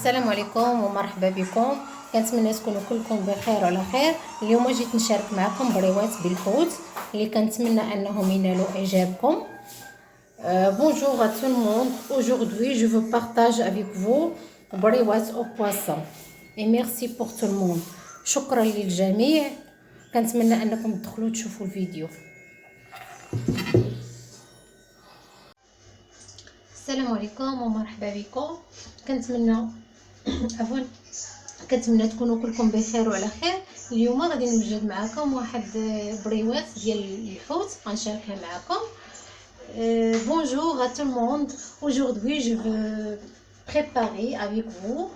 السلام عليكم ومرحبا بكم. كنتمنى تكونوا كلكم بخير وعلى خير. اليوم جيت نشارك معكم بريوات بالحوت اللي كنتمنى انهم ينالوا اعجابكم. Bonjour à tout le monde. Aujourd'hui, je veux partager avec vous بريوات au poisson. Et merci pour tout le monde. شكرا للجميع. كنتمنى انكم تدخلوا تشوفوا الفيديو. السلام عليكم ومرحبا بكم. كنتمنى تكونوا كلكم بخير وعلى خير. اليوم غادي نوجد معكم واحد بريوات ديال الحوت غنشاركها معكم. Bonjour à tout le monde. Aujourd'hui, je veux préparer avec vous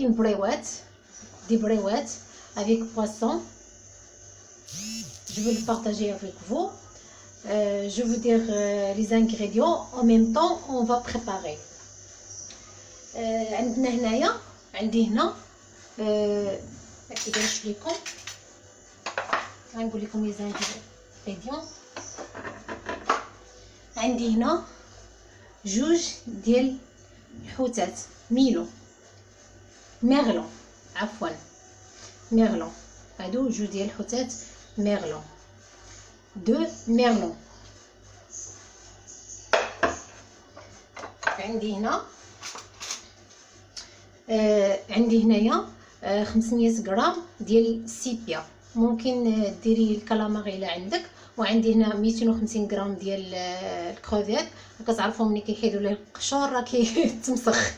une brouette, des brouettes avec poisson. Je veux le partager avec vous. Je veux dire les ingrédients. En même temps, on va préparer. عندي هنا ما كيبانش لكم. غنقول لكم لي زانغريديون. عندي هنا جوج ديال الحوتات ميرلون عفوا ميرلون. هادو جوج ديال الحوتات ميرلون. دو ميرلون. عندي هنايا 500 غرام ديال السيبيا. ممكن ديري الكالامار الا عندك. وعندي هنا 250 غرام ديال الكروفيت. كتعرفوا ملي كيحيدوا ليه القشور راه كيتمسخ.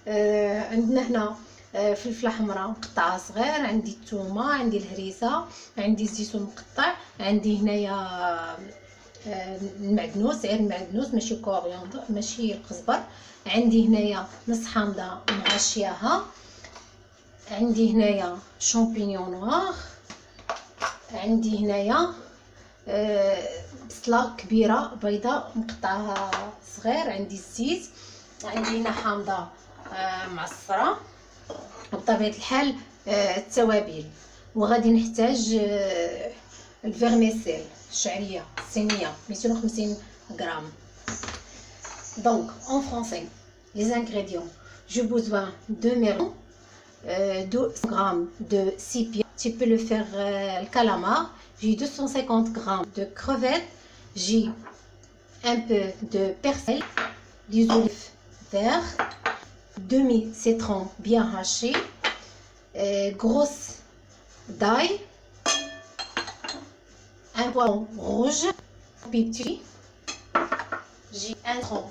عندنا هنا فلفله حمراء مقطعه صغير. عندي الثومه، عندي الهريسه، عندي الزيتون مقطع، عندي هنايا المعدنوس، عير المعدنوس ماشي كورياندر ماشي القزبر. عندي هنايا نص حامضه مغشياها. عندي هنايا شامبينيون نوار. عندي هنايا بصله كبيره بيضاء مقطعها صغير. عندي الزيت. عندي هنا حامضه معصره. بطبيعه الحال التوابل. وغادي نحتاج الفيرميسيل الشعريه الصينيه 250 غرام. Donc en français, les ingrédients: j'ai besoin de melon, 200 grammes de sipia, tu peux le faire le calamar. J'ai 250 grammes de crevettes, j'ai un peu de persil, des olives verts, demi-citron bien haché, grosse d'ail, un poivron rouge petit. J'ai un tronc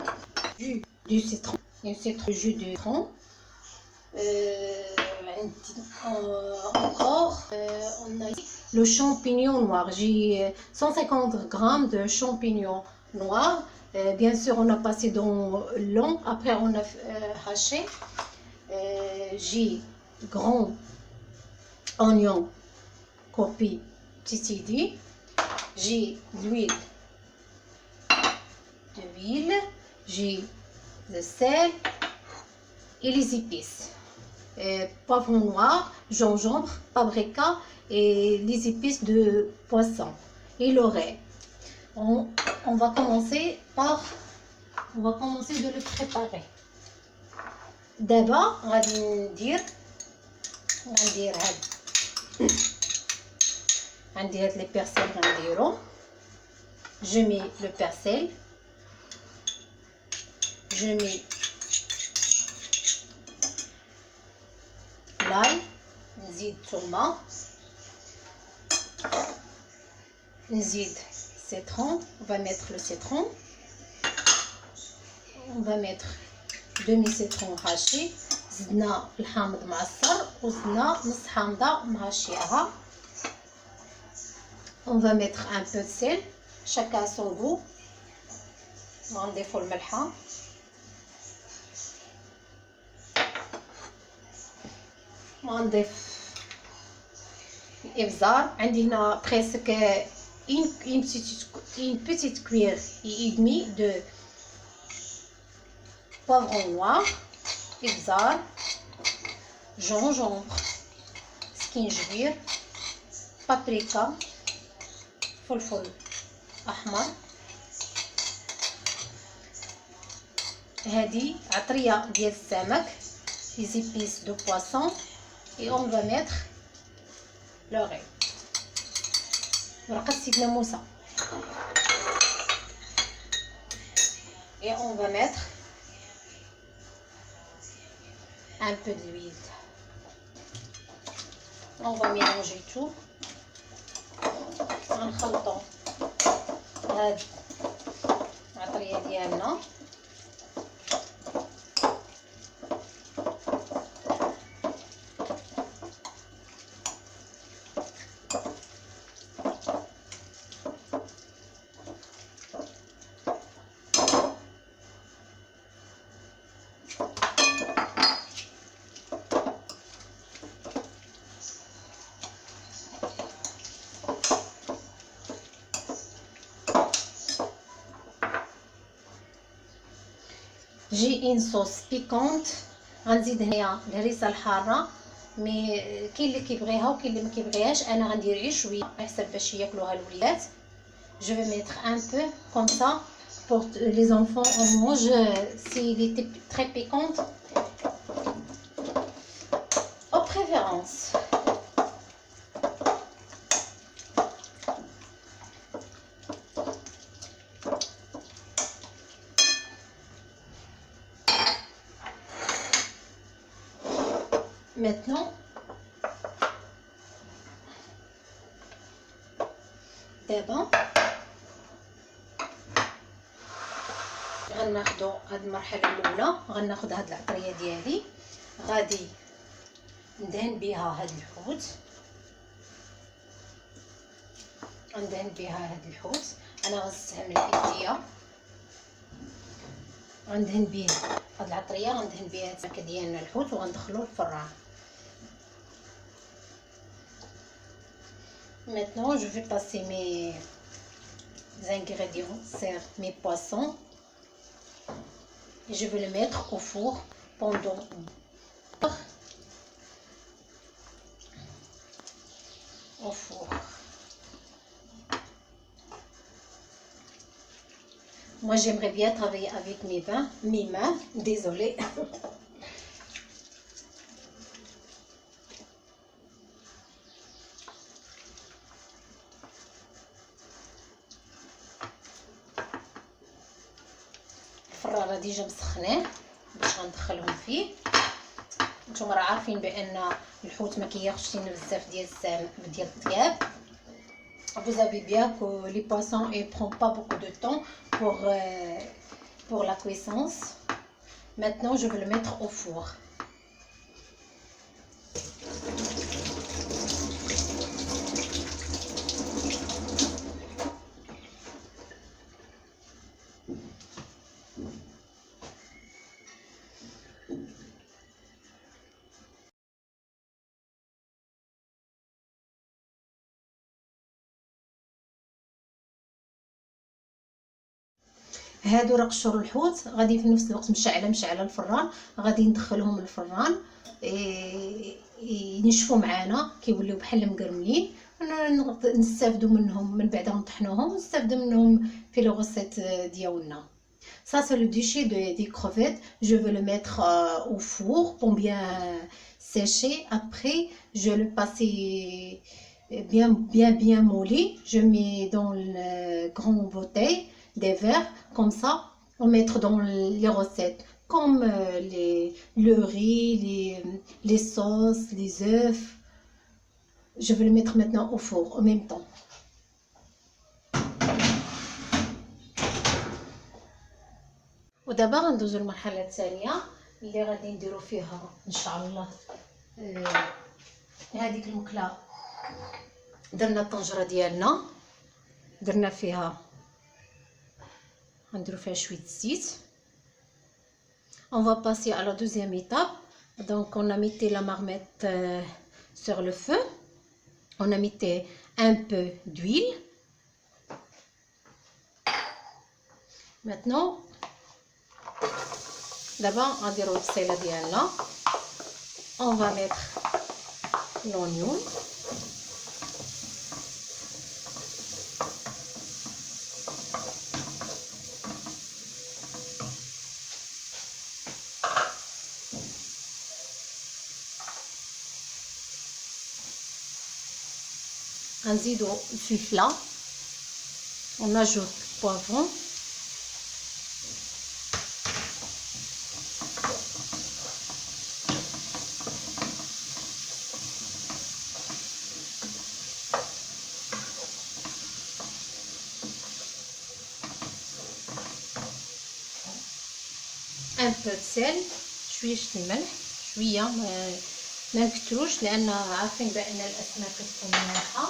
jus du citron, jus de citron. Encore, on a le champignon noir. J'ai 150 grammes de champignons noirs. Bien sûr, on a passé dans l'eau. Après, on a haché. J'ai grand oignon coupé petit. J'ai l'huile. J'ai le sel et les épices. Poivron noir, gingembre, paprika et les épices de poisson et l'oreille. On va commencer de le préparer. D'abord, on va dire les persils. Je mets le persil. Je mets l'ail, نزيد ثومة، نزيد citron. On va mettre le citron. On va mettre demi-citron haché. زدنا الحامض معصر وزدنا نص حامضة مهشياها. On va mettre un peu de sel, chacun à son goût. غنضيفو الملحة. غنضيف الابزار. عندي هنا presque une petite cuillère et demie de poivron noir, ابزار، gingembre، سكينجبير، بابريكا، فلفل احمر، هذه عطريه ديال السمك les épices de poisson et on va mettre le riz ورقه سيدنا موسى et on va mettre un peu d'huile. On va mélanger tout. غنخلطو هاد العطريه ديالنا جي ان صوص بيكونت. غنزيد هنايا الهريسه الحاره مي كاين اللي كيبغيها وكاين اللي ما كيبغيهاش. انا غندير غير شويه على حسب باش ياكلوها الوليدات. جو في ميتر ان بو كوم سا pour les enfants on mange si il était très piquante aux préférences. Maintenant دابا غناخدو هاد المرحله الاولى. غناخد هاد العطريه ديالي غادي ندهن بها هاد الحوت. غندهن بها هاد الحوت. انا غنستعمل الايديه. غندهن به هاد العطريه. غندهن بها السمكه ديالنا الحوت وغندخلو الفران. Maintenant, je vais passer mes ingrédients sur mes poissons et je vais le mettre au four pendant au four. Moi, j'aimerais bien travailler avec mes mains. Désolée. الفران ديجا مسخناه باش غندخلهم فيه. نتوما راه عارفين بان الحوت ما كياخذش لينا بزاف ديال الطياب. Vous savez bien que les poissons ne prennent pas beaucoup de temps pour la cuisance. Maintenant, je vais le mettre au four. هادو راه قشور الحوت غادي في نفس الوقت مشعله الفران. غادي ندخلهم الفران ينشفوا معانا كيوليو بحال مقرملين. نستافدوا منهم من بعد نطحنوهم ونستافدوا منهم في لو غوسيت ديالنا. Ça c'est le déchet des crevettes. Je vais le mettre au four pour bien sécher. Après je le passer bien molli. Je mets dans le grande bouteille des verres comme ça. On mettre dans les recettes comme le riz, les sauces, les œufs. Je vais le mettre maintenant au four en même temps. ودابا غندوزو للمرحله الثانيه اللي غادي نديرو فيها ان شاء الله هذيك المقله. درنا الطنجره ديالنا درنا فيها غنديرو فيها شويه الزيت. On va passer à la deuxième étape. Donc on a mis la marmite sur le feu. On a mis un peu d'huile. Maintenant d'abord on va البصيله ديالنا. On va mettre l'oignon. غنزيدو الفلفله ونجوط البوافون ان بو د سيل شويه الملح شويه ما نكتروش لان عارفين بان الاسماك كتكون مالحه.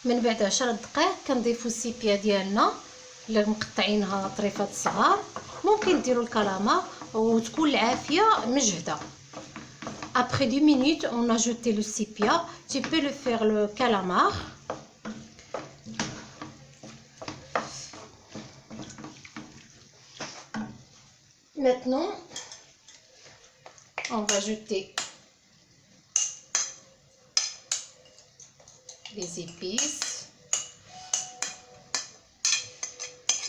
من بعد 10 دقائق كنضيفو السيبيا ديالنا اللي مقطعينها طريفات صغار. ممكن ديروا الكالامار وتكون العافيه مجهده. Après 2 minutes, on a ajouté le sépia. Tu peux le faire le calamar. Maintenant, on va ajouter les épices.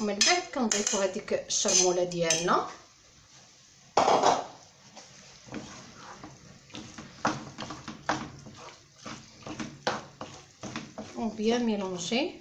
ومن بعد كنضيفوا هذيك الشرموله ديالنا وبيان ميلونجي.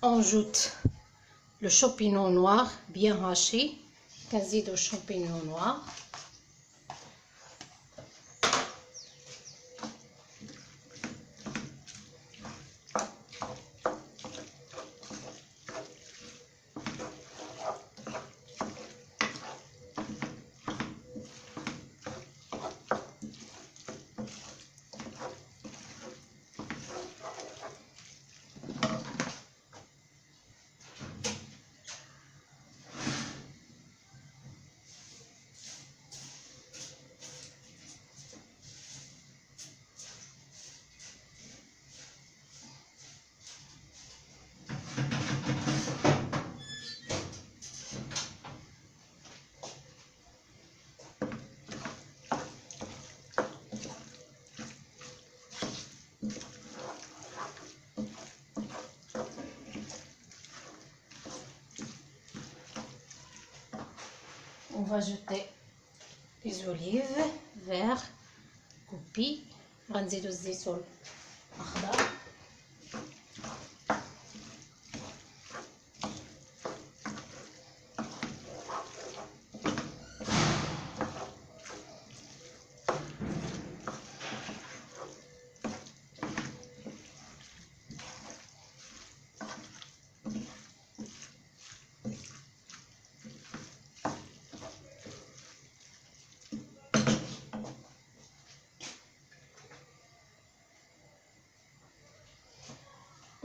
On ajoute le champignon noir bien haché. كنزيدو champignon noir. On va ajouter les olives verts coupées. غنزيدو الزيتون اخضر.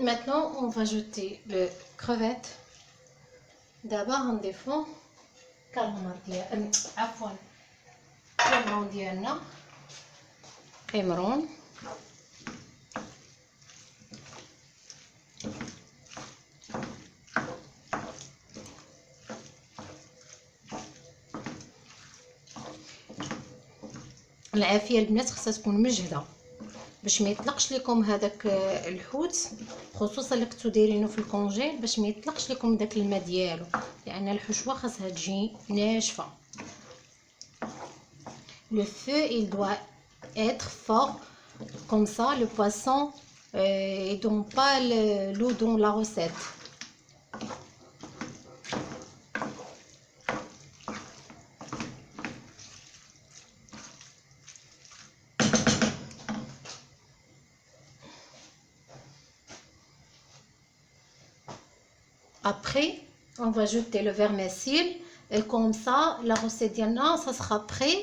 Maintenant, on va ajouter le crevette. D'abord, on défend calamar ديالنا عفوا الكامرون ديالنا كامرون. العافيه البنات خصها تكون مجهده باش ما يطلقش لكم هذاك الحوت، خصوصا اللي كنتو دايرينه في الكونجيل، باش ما يطلقش لكم داك الماء ديالو، لان الحشوه خاصها تجي ناشفه. Le feu il doit être fort comme ça le poisson il donne pas l'eau dans la recette. Après, on va jeter le vermicelle. Et comme ça, la recette ديالنا, ça sera prêt.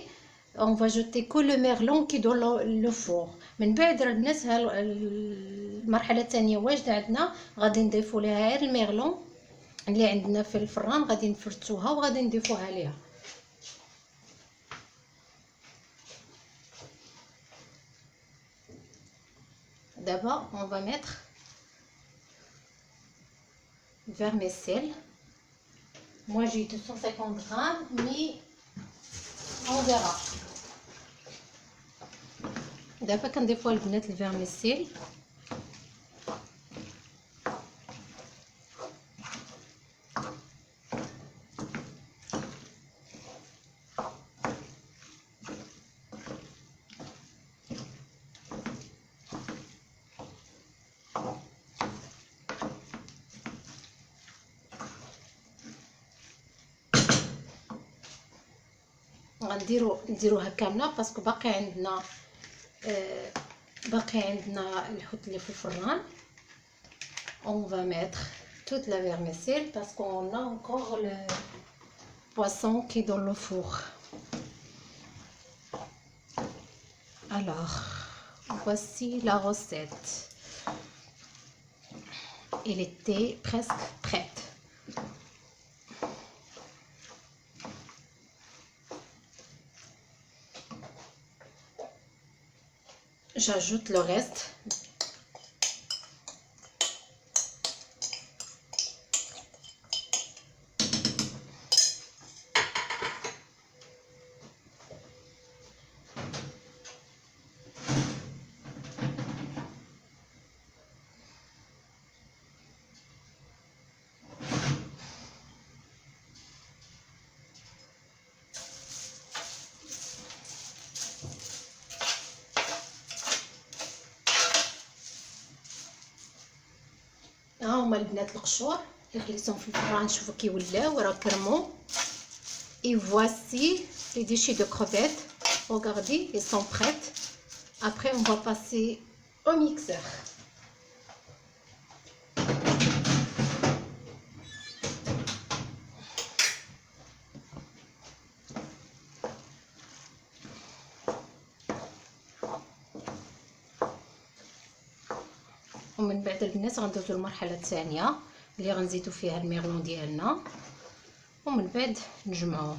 On va jeter que le merlon qui dans le four. من بعد البنات المرحله الثانيه واجده عندنا، غادي نضيفوا ليها غير الميرلون اللي عندنا في الفران، غادي نفرتوها وغادي نضيفوها ليها. D'abord, on va mettre vermicelle. Moi j'ai 250 grammes, mais on verra. دابا كنضيفوا البنات الفيرميسيل. نديروها كامله باسكو باقي عندنا الحوت اللي في الفران. On va mettre toute la vermicelle parce qu'on a encore le poisson qui est dans le four. Alors, voici la recette. Elle était presque prête. J'ajoute le reste. ها هما البنات القشور اللي خليتهم في الفران، شوفوا كي ولاو راه كرموا. Et voici les déchets de crevettes. Regardez, ils sont prêts. Après, on va passer au mixeur. ومن بعد البنات غندوزو المرحله الثانيه اللي غنزيدو فيها الميرلون ديالنا، ومن بعد نجمعوه.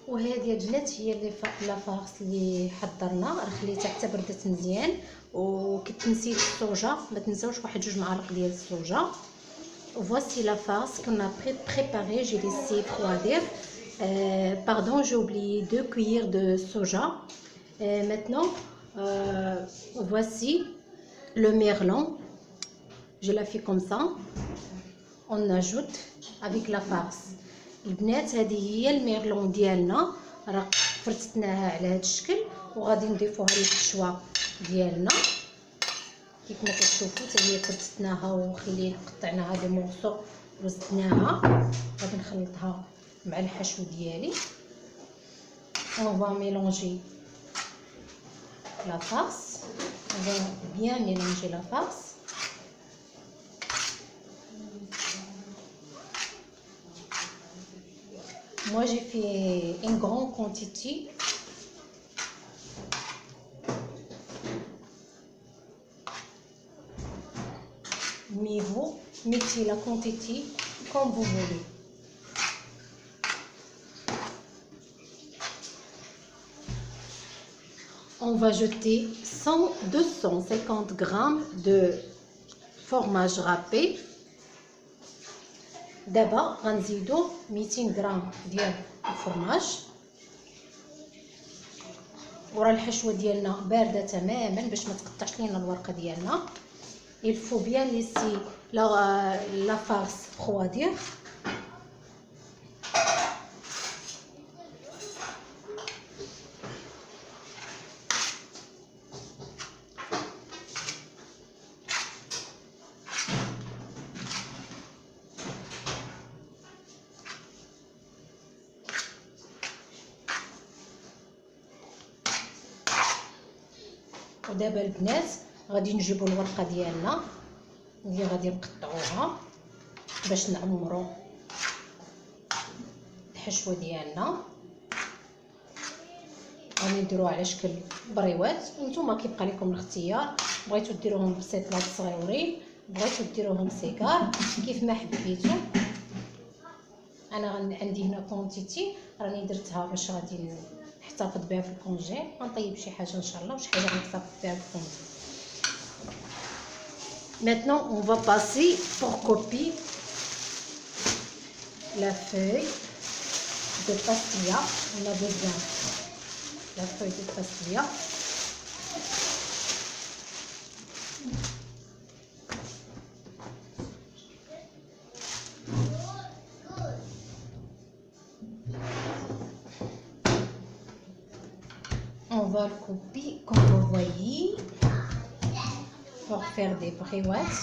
وهذه البنات هي اللي لافارس اللي حضرنا، راه خليتها حتى بردت مزيان. وكنت نسيت الصوجا، ما تنساوش واحد 2 معالق ديال الصوجا. Voici la farce qu'on a préparée, j'ai laissé refroidir. Pardon, j'ai oublié 2 cuillères de soja. Maintenant, voici le merlon. Je la fais comme ça. On ajoute avec la farce. البنات هذه هي الميرلون ديالنا، راه فرتناها على هذا الشكل وغادي نضيفوها للحشوه ديالنا. كيف ما كتشوفوا حتى هي فرتناها وخلينا قطعناها دي مورسو وزدناها. غادي نخلطها مع الحشو ديالي. On va mélanger la farce. On va bien mélanger la farce. Moi j'ai fait une grande quantité. Mais vous mettez la quantité comme vous voulez. On va jeter 250 grammes de fromage râpé. دابا غنزيدو 200 غرام ديال الفرماج. ورا الحشوه ديالنا بارده تماما باش ما تقطعش لينا الورقه ديالنا. Il faut bien laisser la farce refroidir. ودابا البنات غادي نجيبوا الورقه ديالنا اللي غادي نقطعوها باش نعمروا الحشوه ديالنا. غادي نديروها على شكل بريوات، نتوما كيبقى لكم الاختيار، بغيتو ديروهم بسيطلات صغيورين، بغيتو ديروهم سيكار، كيف ما حبيتو. انا عندي هنا كونتيتي راني درتها باش غادي نحتفظ بها في الكونجي، غنطيب شي حاجه ان شاء الله وشي حاجه غنحتفظ بها في الكونجي. Maintenant on va passer pour copier la feuille de pastilla. On a besoin de la feuille de pastilla. On va le couper comme vous voyez pour faire des briouettes.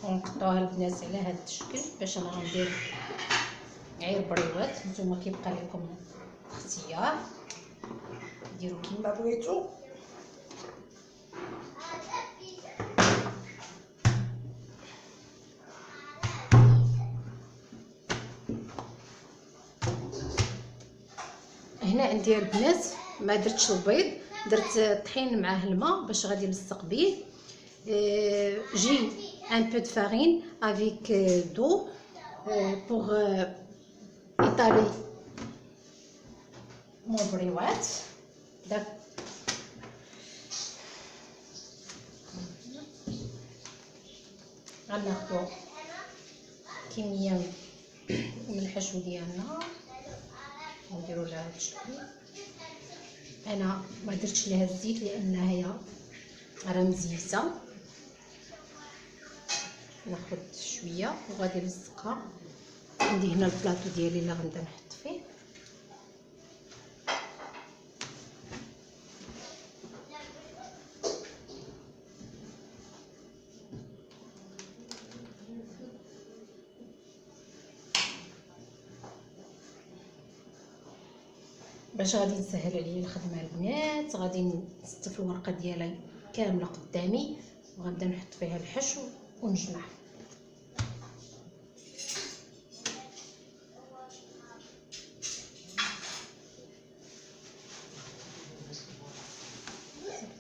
ونقطعوها البنات على هذا الشكل باش انا غندير غير بريوات. نتوما كيبقى لكم الاختيار، ديروا كيما بغيتو. هنا عندي البنات ما درتش البيض، درت الطحين معاه الماء باش غادي نلصق به. j'ai un peu de farine avec d'eau pour étaler mon briouette. غناخدو كميه من الحشو ديالنا ونديرو لها هذا الشكل. انا ما درتش لها الزيت لان هي راه مزيته. ناخذ شويه وغادي نلصقها. عندي هنا البلاطو ديالي اللي غنبدا نحط فيه. باش غادي نسهل عليا الخدمه البنات، غادي نستف الورقه ديالي كامله قدامي وغنبدا نحط فيها الحشو ونجمع.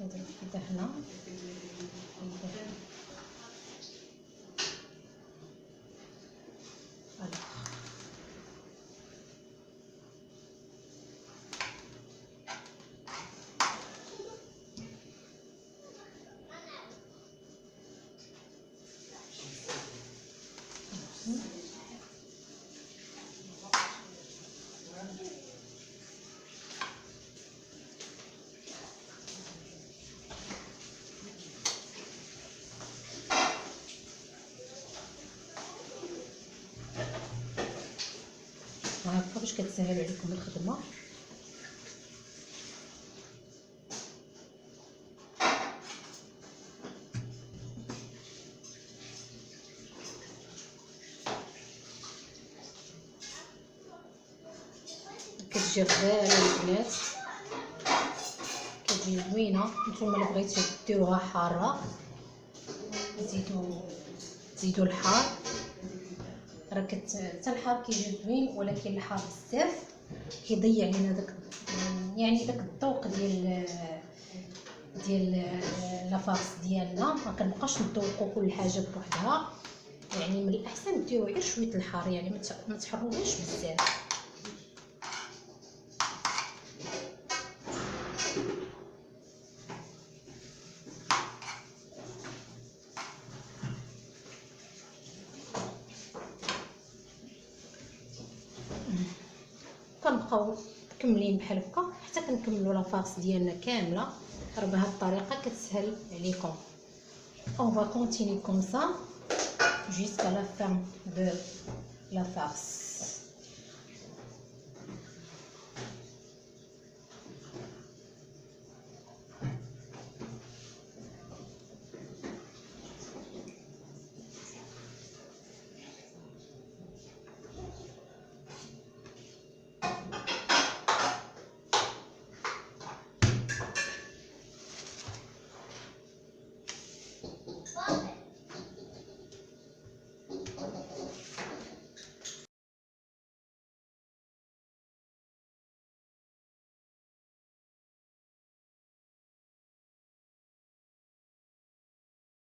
نضرب كده هنا هكا باش كتسهل عليكم الخدمه. كتجي غزاله البنات، كتجي زوينه. نتوما اللي بغيتو ديروها حاره زيدوا الحار، راه حتى الحار كيجي زوين، ولكن الحار بزاف كيضيع لينا داك يعني داك الذوق ديال لافارس ديالنا. ما كنبقاش نذوقوا كل حاجه بوحدها، يعني من الاحسن ديروا غير شويه الحار، يعني ما تحروش بزاف. كنبقاو مكملين بحال هكا حتى كنكملوا لافارس ديالنا كامله. راه بهذه الطريقه كتسهل عليكم. on va continuer comme ça jusqu'à la fin de la farce.